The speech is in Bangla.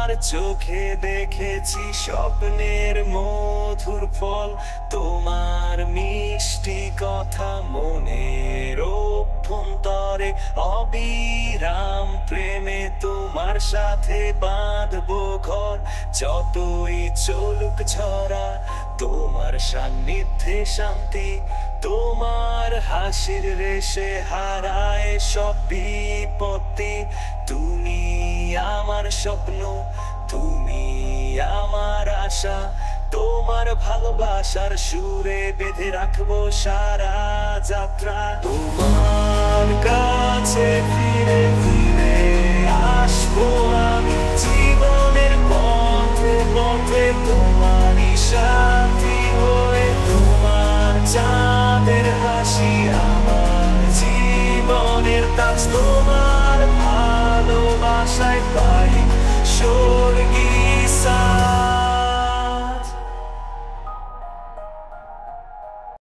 তোমার চোখে দেখেছি স্বপ্নের মধুর ফল, তোমার মিষ্টি কথা মনের অভ্যন্তরে অবিরাম প্রেমে তোমার সাথে বাঁধবো ঘর। যতই চলুক ঝরা তোমার সান্নিধ্যে শান্তি, তোমার হাসির রেশে হারায় সব বিপত্তি। তুমি আমার স্বপ্ন, তুমি আমার আশা, তোমার ভালোবাসার সুরে বেঁধে রাখবো সারা যাত্রা। তোমার কাছে ফিরে ফিরে আসবো আমি জীবনের পথে পথে, তোমারই সাথী হয়ে, তোমার চাঁদের হাসি আমার জীবনের তাজ, তোমার ভালোবাসায়